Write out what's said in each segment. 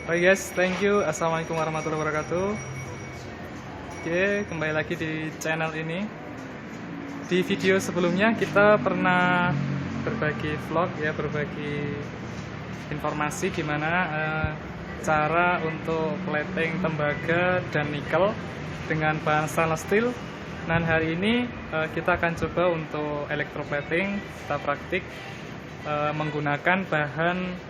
Oke guys, thank you. Assalamualaikum warahmatullahi wabarakatuh. Oke, kembali lagi di channel ini. Di video sebelumnya kita pernah berbagi vlog ya, berbagi informasi gimana cara untuk plating tembaga dan nikel dengan bahan stainless steel. Dan hari ini kita akan coba untuk electroplating, kita praktik menggunakan bahan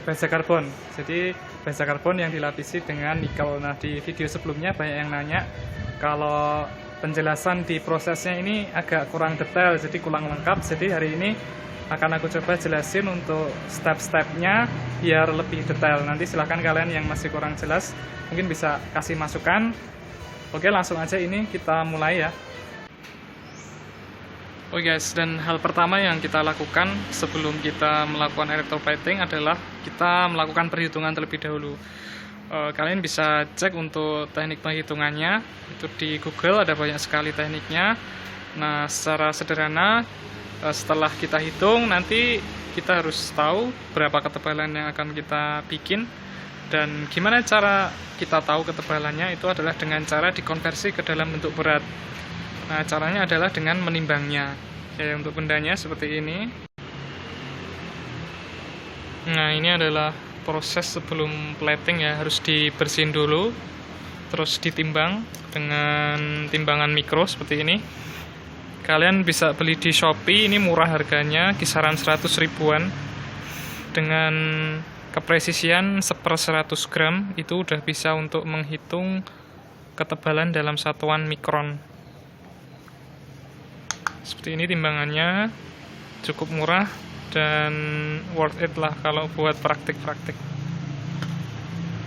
baja karbon. Jadi baja karbon yang dilapisi dengan nikel. Nah, di video sebelumnya banyak yang nanya kalau penjelasan di prosesnya ini agak kurang detail, jadi kurang lengkap. Jadi hari ini akan aku coba jelasin untuk step-stepnya biar lebih detail. Nanti silahkan kalian yang masih kurang jelas mungkin bisa kasih masukan. Oke, langsung aja ini kita mulai ya. Oke guys, dan hal pertama yang kita lakukan sebelum kita melakukan electroplating adalah kita melakukan perhitungan terlebih dahulu. Kalian bisa cek untuk teknik penghitungannya, itu di Google ada banyak sekali tekniknya. Nah, secara sederhana setelah kita hitung nanti kita harus tahu berapa ketebalan yang akan kita bikin. Dan gimana cara kita tahu ketebalannya, itu adalah dengan cara dikonversi ke dalam bentuk berat. Nah, caranya adalah dengan menimbangnya. Ya, untuk bendanya seperti ini. Nah, ini adalah proses sebelum plating ya, harus dibersihin dulu, terus ditimbang dengan timbangan mikro seperti ini. Kalian bisa beli di Shopee, ini murah harganya, kisaran 100 ribuan. Dengan kepresisian 1/100 gram, itu udah bisa untuk menghitung ketebalan dalam satuan mikron. Seperti ini timbangannya, cukup murah dan worth it lah kalau buat praktik-praktik.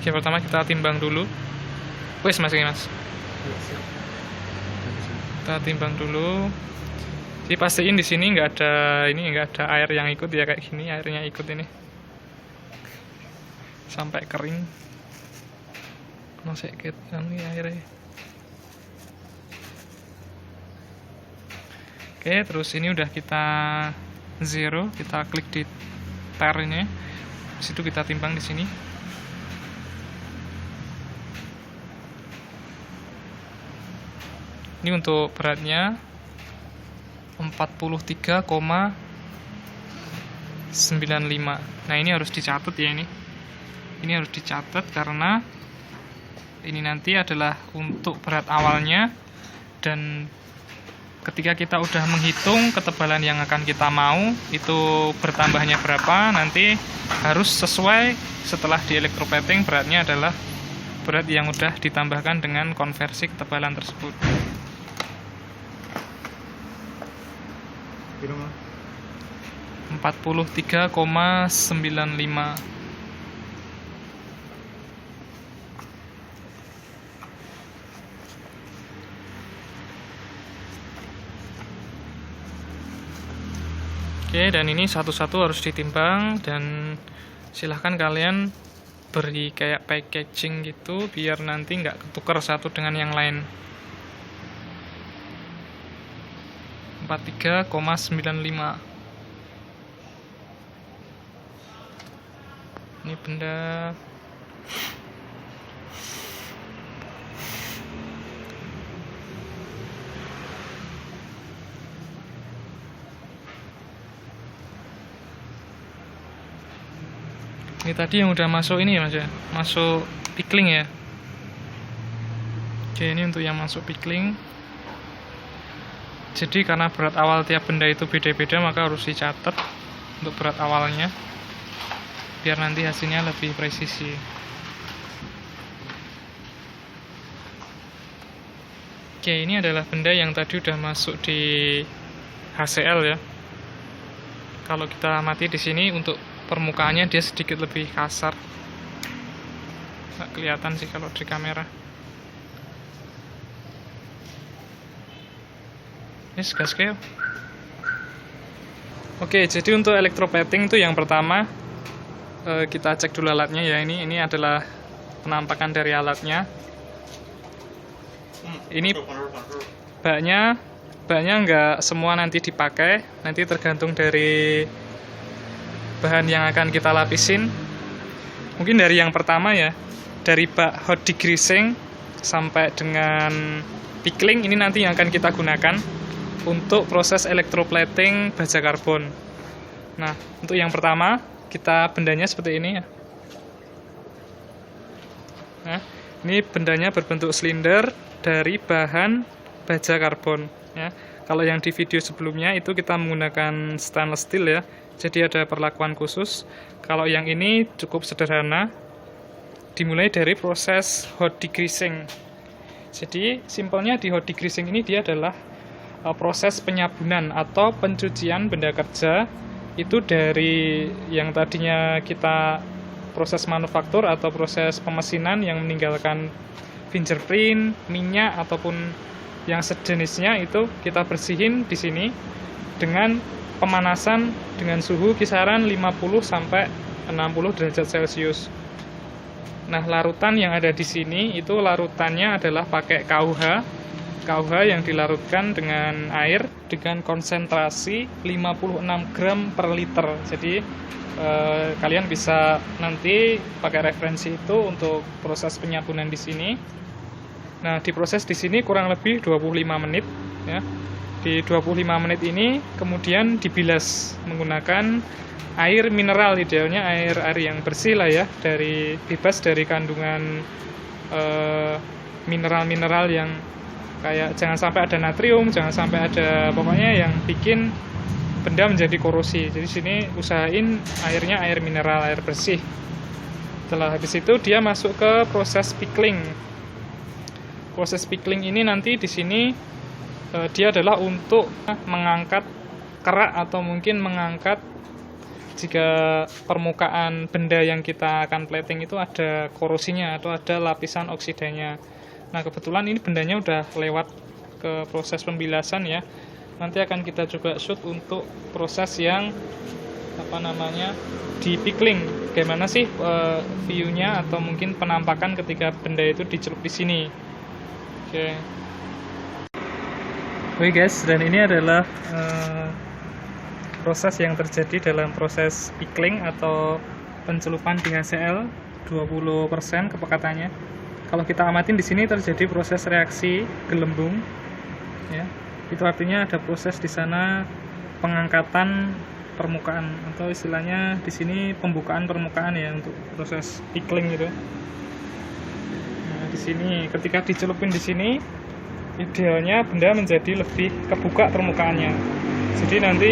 Oke, pertama kita timbang dulu. Wes mas. Kita timbang dulu. Jadi pastiin di sini nggak ada air yang ikut ya, kayak gini airnya ikut ini sampai kering. Masih ikut ini airnya. Oke, terus ini udah kita zero, kita klik di tar ini, di situ kita timbang di sini. Ini untuk beratnya 43,95. Nah, ini harus dicatat ya ini. Ini harus dicatat karena ini nanti adalah untuk berat awalnya, dan ketika kita udah menghitung ketebalan yang akan kita mau itu bertambahnya berapa, nanti harus sesuai setelah di electroplating beratnya adalah berat yang udah ditambahkan dengan konversi ketebalan tersebut. 43,95. Oke, dan ini satu-satu harus ditimbang, dan silahkan kalian beri kayak packaging gitu biar nanti nggak ketukar satu dengan yang lain. 43,95. Ini benda ini tadi yang udah masuk ini ya mas ya, masuk pickling ya. Oke, ini untuk yang masuk pickling. Jadi karena berat awal tiap benda itu beda-beda, maka harus dicatat untuk berat awalnya biar nanti hasilnya lebih presisi. Oke, ini adalah benda yang tadi udah masuk di HCl ya. Kalau kita amati di sini untuk permukaannya dia sedikit lebih kasar, nggak kelihatan sih kalau di kamera. Yes, gas kayak. Oke, jadi untuk electroplating itu yang pertama kita cek dulu alatnya ya. Ini adalah penampakan dari alatnya. Ini baknya nggak semua nanti dipakai, nanti tergantung dari bahan yang akan kita lapisin. Mungkin dari yang pertama ya, dari bak hot degreasing sampai dengan pickling, ini nanti yang akan kita gunakan untuk proses electroplating baja karbon. Nah, untuk yang pertama kita bendanya seperti ini ya. Nah, ini bendanya berbentuk silinder dari bahan baja karbon ya. Kalau yang di video sebelumnya itu kita menggunakan stainless steel ya, jadi ada perlakuan khusus. Kalau yang ini cukup sederhana, dimulai dari proses hot degreasing. Jadi simpelnya di hot degreasing ini dia adalah proses penyabunan atau pencucian benda kerja itu dari yang tadinya kita proses manufaktur atau proses pemesinan yang meninggalkan fingerprint, minyak ataupun yang sejenisnya, itu kita bersihin di sini dengan pemanasan dengan suhu kisaran 50 sampai 60 derajat Celcius. Nah, larutan yang ada di sini itu larutannya adalah pakai KUH yang dilarutkan dengan air dengan konsentrasi 56 gram per liter. Jadi kalian bisa nanti pakai referensi itu untuk proses penyabunan di sini. Nah, diproses di sini kurang lebih 25 menit ya. Di 25 menit ini kemudian dibilas menggunakan air mineral, idealnya air yang bersih lah ya, dari bebas dari kandungan mineral-mineral yang kayak jangan sampai ada natrium, jangan sampai ada pokoknya yang bikin benda menjadi korosi. Jadi sini usahain airnya air mineral, air bersih. Setelah habis itu dia masuk ke proses pickling. Proses pickling ini nanti di sini dia adalah untuk mengangkat kerak atau mungkin mengangkat jika permukaan benda yang kita akan plating itu ada korosinya atau ada lapisan oksidanya. Nah, kebetulan ini bendanya udah lewat ke proses pembilasan ya. Nanti akan kita coba shoot untuk proses yang di pickling. Bagaimana sih view-nya atau mungkin penampakan ketika benda itu dicelup di sini. Oke guys, dan ini adalah proses yang terjadi dalam proses pickling atau pencelupan di HCl 20% kepekatannya. Kalau kita amatin di sini terjadi proses reaksi gelembung ya. Itu artinya ada proses di sana pengangkatan permukaan atau istilahnya di sini pembukaan permukaan ya untuk proses pickling gitu. Nah, di sini ketika dicelupin di sini idealnya benda menjadi lebih kebuka permukaannya. Jadi nanti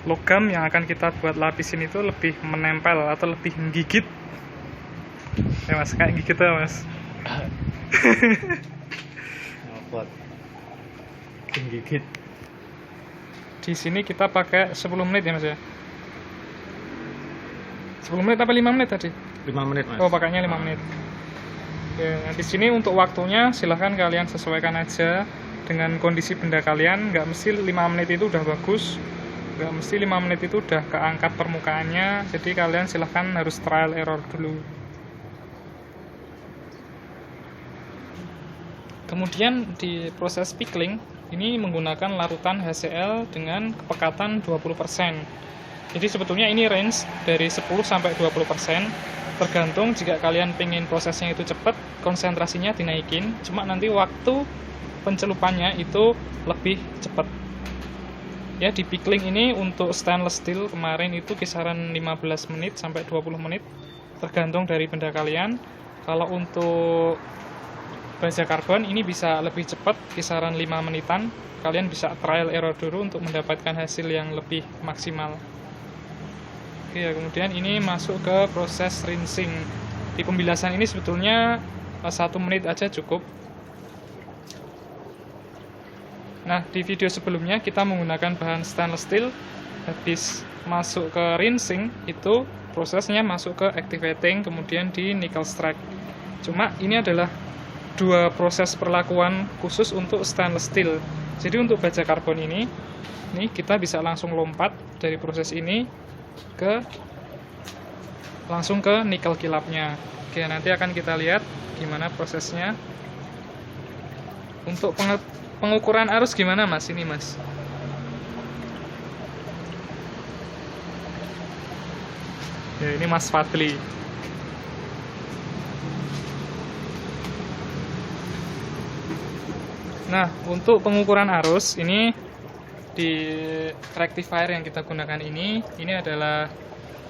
logam yang akan kita buat lapisin itu lebih menempel atau lebih menggigit. Ya mas, kayak gigit ya mas. Ngopot. Gigit. Di sini kita pakai 10 menit ya mas ya. 10 menit apa 5 menit tadi? 5 menit mas. Oh, pakainya 5 menit. Oke, nah di sini untuk waktunya silahkan kalian sesuaikan aja dengan kondisi benda kalian. Nggak mesti 5 menit itu udah bagus, nggak mesti 5 menit itu udah keangkat permukaannya. Jadi kalian silahkan harus trial error dulu. Kemudian di proses pickling ini menggunakan larutan HCl dengan kepekatan 20%. Jadi sebetulnya ini range dari 10 sampai 20%. Tergantung jika kalian pengen prosesnya itu cepat, konsentrasinya dinaikin. Cuma nanti waktu pencelupannya itu lebih cepat. Ya, di pickling ini untuk stainless steel kemarin itu kisaran 15 menit sampai 20 menit. Tergantung dari benda kalian. Kalau untuk baja karbon ini bisa lebih cepat, kisaran 5 menitan. Kalian bisa trial error dulu untuk mendapatkan hasil yang lebih maksimal. Oke ya, kemudian ini masuk ke proses rinsing. Di pembilasan ini sebetulnya 1 menit aja cukup. Nah, di video sebelumnya kita menggunakan bahan stainless steel. Habis masuk ke rinsing itu prosesnya masuk ke activating, kemudian di nickel strike. Cuma ini adalah 2 proses perlakuan khusus untuk stainless steel. Jadi untuk baja karbon ini kita bisa langsung lompat dari proses ini langsung ke nikel kilapnya. Oke, nanti akan kita lihat gimana prosesnya. Untuk pengukuran arus gimana mas ini mas? Ya, ini Mas Fadli. Nah, untuk pengukuran arus ini di rectifier yang kita gunakan ini adalah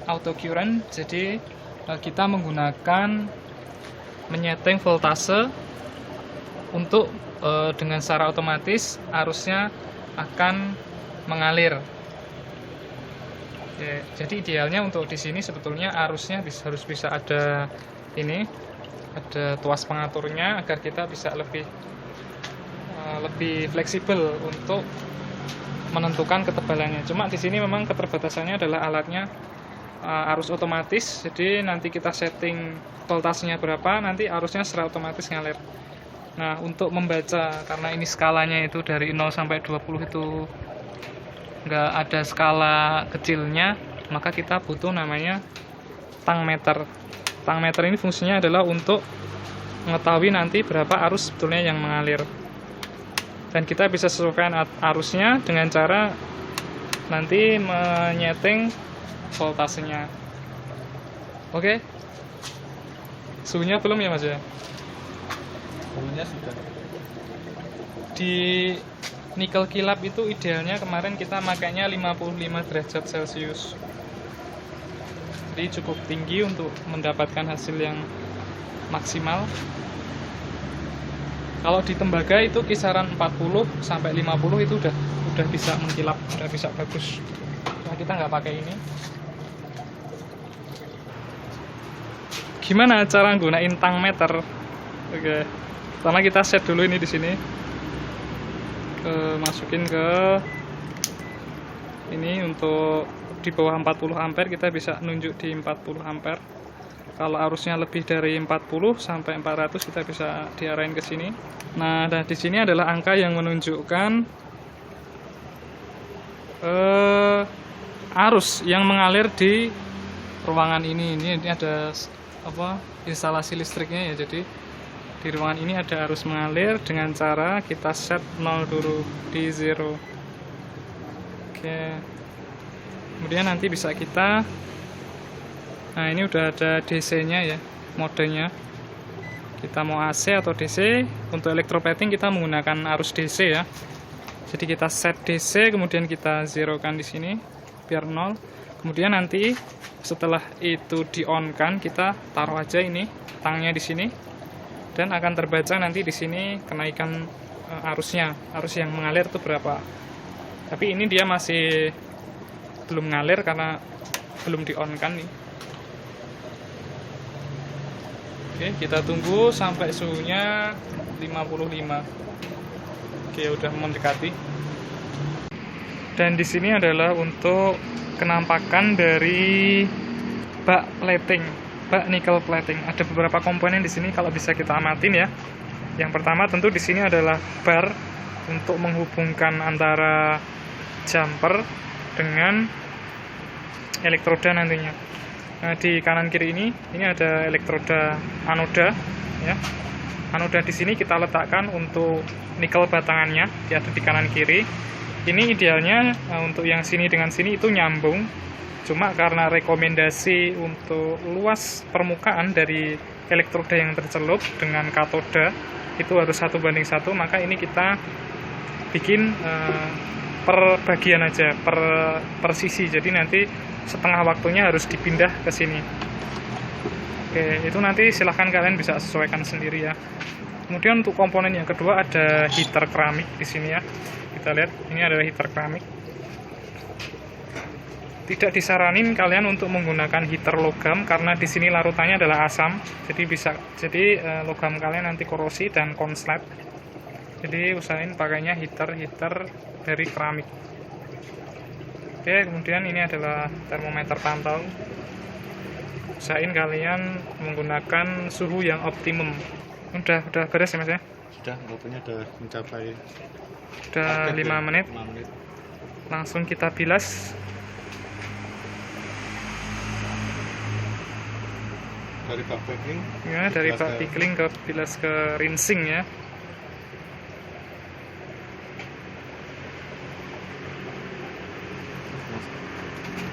auto current. Jadi kita menggunakan menyeting voltase untuk dengan secara otomatis arusnya akan mengalir. Ya, jadi idealnya untuk di sini sebetulnya arusnya harus bisa ada tuas pengaturnya agar kita bisa lebih fleksibel untuk menentukan ketebalannya. Cuma di sini memang keterbatasannya adalah alatnya arus otomatis. Jadi nanti kita setting voltasenya berapa, nanti arusnya secara otomatis ngalir. Nah, untuk membaca, karena ini skalanya itu dari 0 sampai 20 itu nggak ada skala kecilnya, maka kita butuh namanya tang meter. Tang meter ini fungsinya adalah untuk mengetahui nanti berapa arus sebetulnya yang mengalir. Dan kita bisa sesuaikan arusnya dengan cara nanti menyeting voltasenya. Oke. Suhunya belum ya Mas ya? Suhunya sudah. Di nikel kilap itu idealnya kemarin kita makainya 55 derajat Celcius. Jadi cukup tinggi untuk mendapatkan hasil yang maksimal. Kalau di tembaga itu kisaran 40 sampai 50 itu udah bisa mengkilap, udah bisa bagus. Nah, kita nggak pakai ini. Gimana cara gunain tang meter? Oke. Pertama kita set dulu ini di sini. Masukin ke ini untuk di bawah 40 ampere kita bisa nunjuk di 40 ampere. Kalau arusnya lebih dari 40 sampai 400 kita bisa diarahin ke sini. Nah, dan di sini adalah angka yang menunjukkan arus yang mengalir di ruangan ini. Ini ada instalasi listriknya ya. Jadi di ruangan ini ada arus mengalir dengan cara kita set 0 dulu di 0. Oke. Kemudian nanti bisa kita, nah ini udah ada DC-nya ya, modenya. Kita mau AC atau DC. Untuk electroplating kita menggunakan arus DC ya. Jadi kita set DC, kemudian kita zerokan di sini biar 0. Kemudian nanti setelah itu di-on-kan, kita taruh aja ini tangnya di sini dan akan terbaca nanti di sini kenaikan arusnya. Arus yang mengalir itu berapa. Tapi ini dia masih belum ngalir karena belum di-on-kan nih. Oke, kita tunggu sampai suhunya 55. Oke, udah mendekati. Dan di sini adalah untuk kenampakan dari bak plating, bak nickel plating. Ada beberapa komponen di sini kalau bisa kita amatin ya. Yang pertama tentu di sini adalah bar untuk menghubungkan antara jumper dengan elektroda nantinya. Nah, di kanan kiri ini ada elektroda anoda ya. Anoda di sini kita letakkan untuk nikel batangannya, dia ada di kanan kiri. Ini idealnya untuk yang sini dengan sini itu nyambung. Cuma karena rekomendasi untuk luas permukaan dari elektroda yang tercelup dengan katoda itu harus 1:1, maka ini kita bikin per bagian aja, per sisi. Jadi nanti setengah waktunya harus dipindah ke sini. Oke, itu nanti silahkan kalian bisa sesuaikan sendiri ya. Kemudian untuk komponen yang kedua ada heater keramik di sini ya. Kita lihat ini adalah heater keramik. Tidak disaranin kalian untuk menggunakan heater logam karena di sini larutannya adalah asam. Jadi logam kalian nanti korosi dan konslet. Jadi usahain pakainya heater dari keramik. Oke, kemudian ini adalah termometer pantau. Usahain kalian menggunakan suhu yang optimum. Udah beres ya Mas ya? Sudah, waktunya sudah mencapai. Udah 5 menit. 5 menit. Langsung kita bilas. Dari bak pickling. Ya, dari bak pickling ke bilas ke rinsing ya.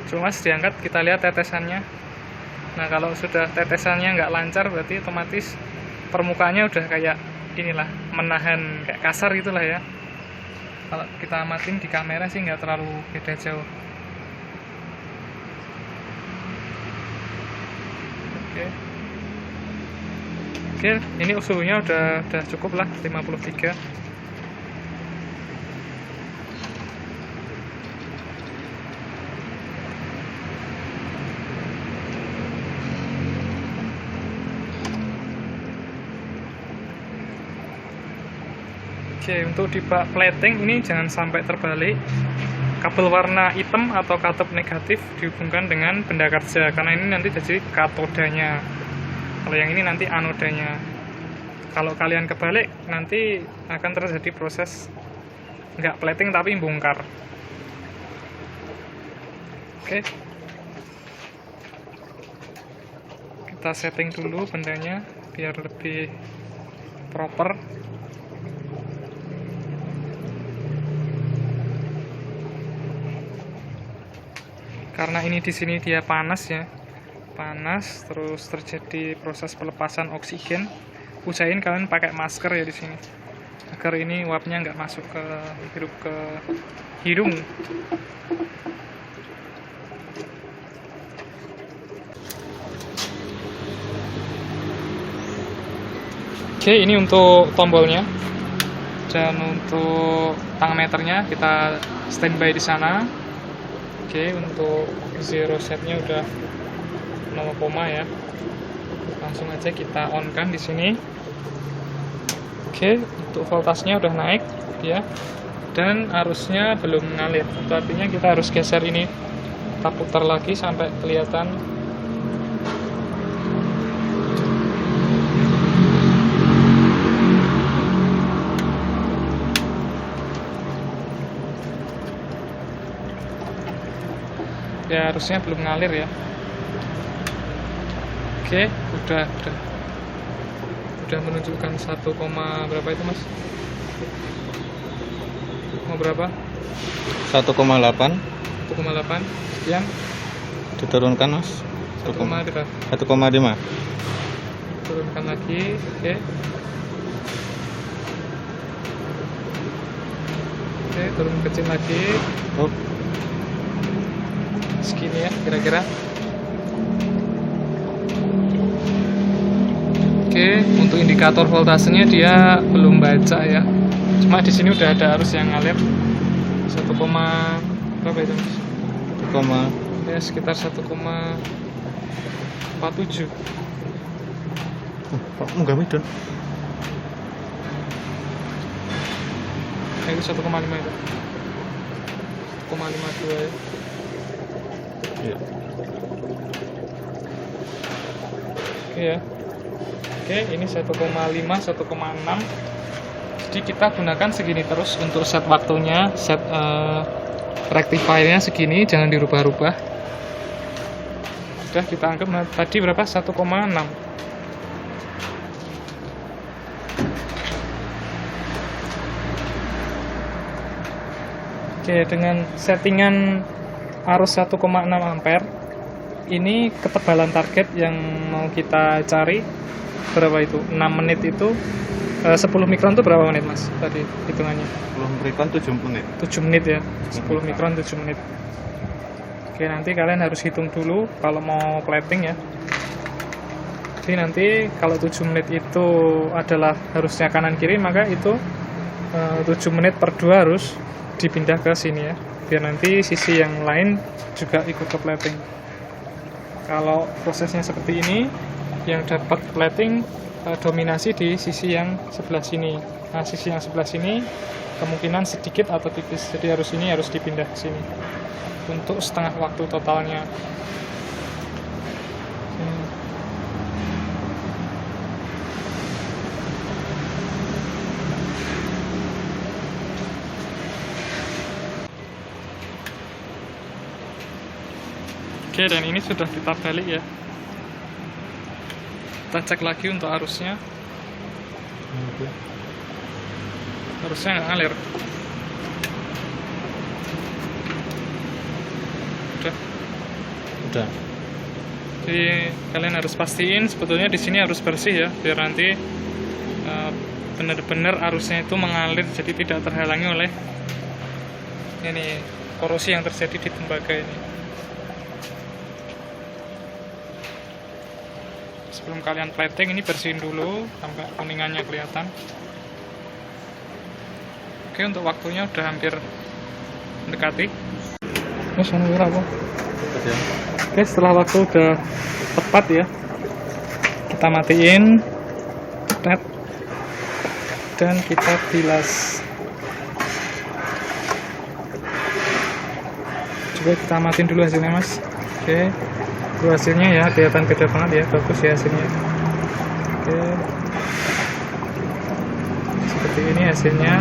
Coba Mas diangkat, kita lihat tetesannya. Nah kalau sudah tetesannya nggak lancar berarti otomatis permukaannya udah kayak inilah, menahan kayak kasar gitulah ya. Kalau kita amatin di kamera sih nggak terlalu beda jauh. Oke, ini suhunya udah cukup lah, 53. Oke, untuk di bak plating ini jangan sampai terbalik. Kabel warna hitam atau katup negatif dihubungkan dengan benda kerja, karena ini nanti jadi katodanya. Kalau yang ini nanti anodanya. Kalau kalian kebalik, nanti akan terjadi proses nggak plating tapi bongkar. Oke. Kita setting dulu bendanya biar lebih proper. Karena ini di sini dia panas ya, panas, terus terjadi proses pelepasan oksigen. Usahain kalian pakai masker ya di sini, agar ini uapnya nggak masuk ke hidung. Oke, ini untuk tombolnya, dan untuk tang meternya kita standby di sana. Oke, untuk zero setnya udah 0, ya. Langsung aja kita on kan di sini. Oke, untuk voltasenya udah naik ya. Dan arusnya belum ngalir. Itu artinya kita harus geser ini. Kita putar lagi sampai kelihatan. Ya, harusnya belum ngalir ya. Oke, udah menunjukkan 1, berapa itu mas? Mau berapa? 1,8. 1,8 sekian. Diturunkan mas. 1,5. Turunkan lagi. Oke, turun kecil lagi. Oh. Segini ya kira-kira. Oke, untuk indikator voltasenya dia belum baca ya. Cuma di sini udah ada arus yang ngalir. 1, berapa itu mas? 1, ya sekitar 1,47. kok enggak midun? Itu 1,5 itu. 1,52 ya. Iya. Oke ya. Oke, ini 1,5, 1,6. Jadi kita gunakan segini terus untuk set waktunya, set rectifiernya segini, jangan dirubah-rubah. Sudah kita anggap tadi berapa? 1,6. Oke, dengan settingan arus 1,6 ampere, ini ketebalan target yang mau kita cari berapa itu? 6 menit itu 10 mikron itu berapa menit mas tadi hitungannya? 10 mikron 7 menit. 7 menit ya, 10 mikron 7 menit. Oke, nanti kalian harus hitung dulu kalau mau plating ya. Jadi nanti kalau 7 menit itu adalah harusnya kanan kiri, maka itu 7 menit per 2 harus dipindah ke sini ya, biar nanti sisi yang lain juga ikut ke plating. Kalau prosesnya seperti ini, yang dapat plating dominasi di sisi yang sebelah sini. Nah, sisi yang sebelah sini kemungkinan sedikit atau tipis, jadi ini harus dipindah ke sini untuk setengah waktu totalnya. Oke, dan ini sudah kita balik ya. Kita cek lagi untuk arusnya. Arusnya nggak ngalir. Udah. Jadi kalian harus pastiin sebetulnya di sini harus bersih ya, biar nanti benar-benar arusnya itu mengalir, jadi tidak terhalangi oleh ini korosi yang terjadi di tembaga ini. Sebelum kalian plating, ini bersihin dulu sampai kuningannya kelihatan. Oke, untuk waktunya udah hampir mendekati. Oke, setelah waktu udah tepat ya, kita matiin net dan kita bilas. Coba kita matiin dulu hasilnya, Mas. Oke, itu hasilnya ya, kelihatan beda banget ya, bagus ya hasilnya. Oke, seperti ini hasilnya,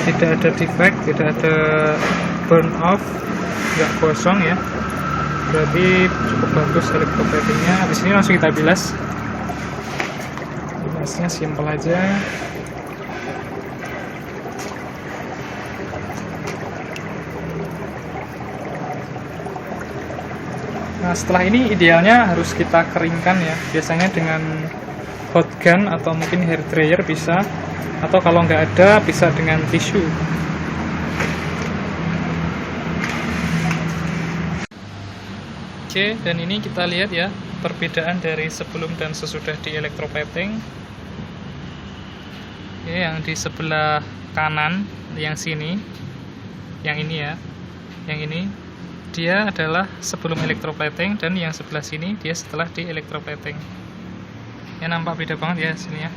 tidak ada defect, tidak ada burn off, nggak gosong ya, berarti cukup bagus elektroplatingnya. Habis ini langsung kita bilas. Bilasnya simple aja. Nah, setelah ini idealnya harus kita keringkan ya, biasanya dengan hot gun atau mungkin hair dryer bisa, atau kalau nggak ada bisa dengan tisu. Oke, dan ini kita lihat ya perbedaan dari sebelum dan sesudah di elektroplating. Ini yang di sebelah kanan, yang sini, yang ini ya, yang ini dia adalah sebelum elektroplating, dan yang sebelah sini dia setelah di elektroplating. Ya, nampak beda banget ya hasilnya.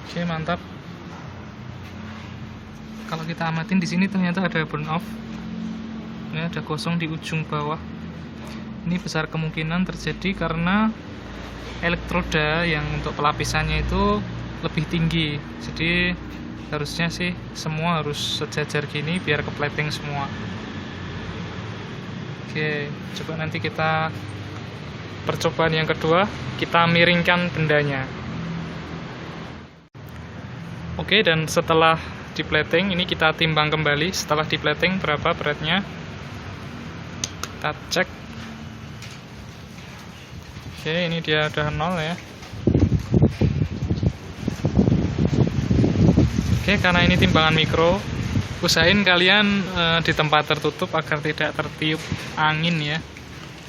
Oke, mantap. Kalau kita amatin di sini ternyata ada burn off. Ini ada gosong di ujung bawah. Ini besar kemungkinan terjadi karena elektroda yang untuk pelapisannya itu lebih tinggi. Jadi harusnya sih semua harus sejajar gini biar ke plating semua. Oke, coba nanti kita percobaan yang kedua, kita miringkan bendanya. Oke, dan setelah di plating ini kita timbang kembali setelah di plating berapa beratnya. Kita cek. Oke, ini dia udah 0 ya. Oke, karena ini timbangan mikro, usahain kalian di tempat tertutup agar tidak tertiup angin ya.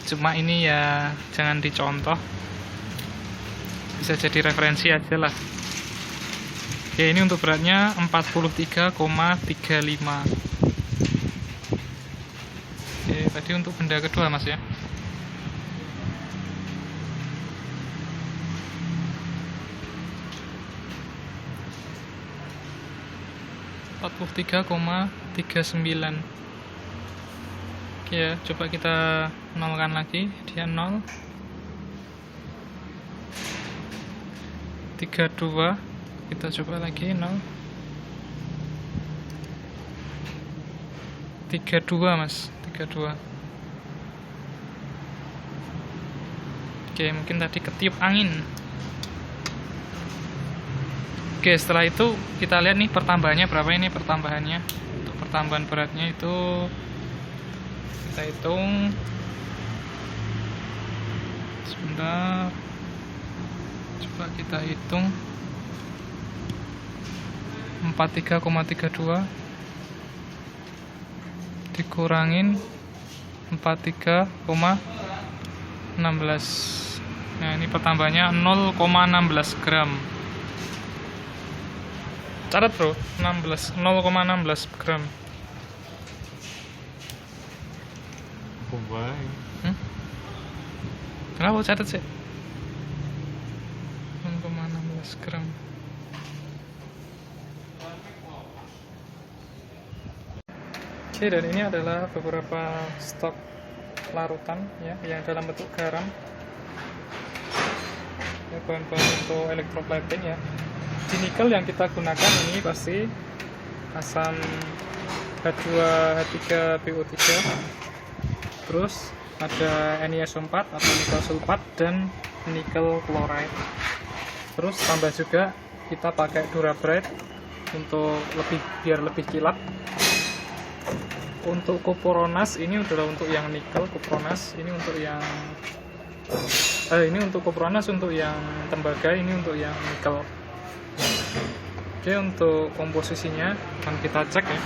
Cuma ini ya jangan dicontoh, bisa jadi referensi aja lah. Oke, ini untuk beratnya 43,35. Oke, tadi untuk benda kedua Mas ya. (43,39). Oke ya, coba kita nolkan lagi, dia 0. 32, kita coba lagi 0. 32 Mas, 32. Oke, mungkin tadi ketiup angin. Oke, setelah itu kita lihat nih pertambahannya berapa. Ini pertambahannya. Untuk pertambahan beratnya itu kita hitung. Sebentar. Coba kita hitung. 43,32 dikurangin 43,16. Nah, ini pertambahannya 0,16 gram. Catat bro, 0,16 gram. Kenapa catat sih? 0,16 gram. Oke, dan ini adalah beberapa stok larutan ya, yang dalam bentuk garam. Ya, bahan-bahan untuk elektroplating ya. Di nikel yang kita gunakan ini pasti asam H2H3PO3, terus ada NiSO4 atau nikel sulfat dan nikel chloride. Terus tambah juga kita pakai Durabright untuk biar lebih kilat. Untuk Cupronas ini adalah untuk yang nikel. Cupronas ini untuk yang ini untuk Cupronas untuk yang tembaga, ini untuk yang nikel. Oke, untuk komposisinya akan kita cek ya.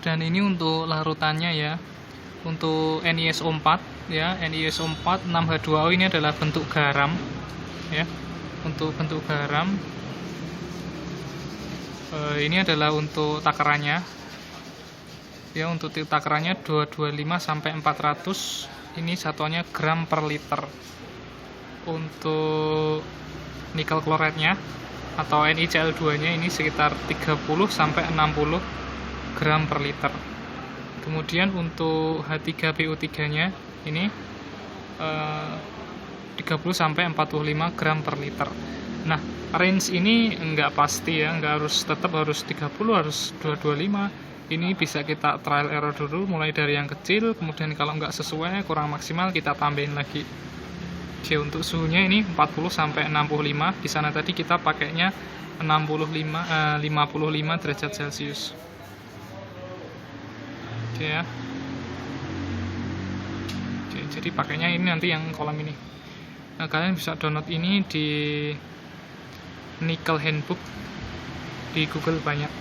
Dan ini untuk larutannya ya. Untuk NiSO4 ya, NiSO4 6H2O ini adalah bentuk garam ya. Untuk bentuk garam ini adalah untuk takarannya ya. Untuk takarannya 225 sampai 400, ini satuannya gram per liter. Untuk nikel kloridnya atau NiCl2 nya ini sekitar 30 sampai 60 gram per liter. Kemudian untuk H3PO3 nya ini 30 sampai 45 gram per liter. Nah, range ini enggak pasti ya, enggak harus tetap harus 30, harus 225. Ini bisa kita trial error dulu, mulai dari yang kecil, kemudian kalau enggak sesuai, kurang maksimal, kita tambahin lagi. Oke, untuk suhunya ini 40 sampai 65. Di sana tadi kita pakainya 55 derajat Celcius. Oke ya. Oke, jadi pakainya ini nanti yang kolam ini. Nah, kalian bisa download ini di Nickel Handbook di Google banyak.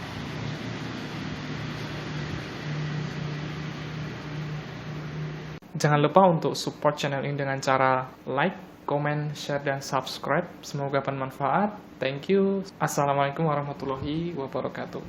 Jangan lupa untuk support channel ini dengan cara like, comment, share, dan subscribe. Semoga bermanfaat. Thank you. Assalamualaikum warahmatullahi wabarakatuh.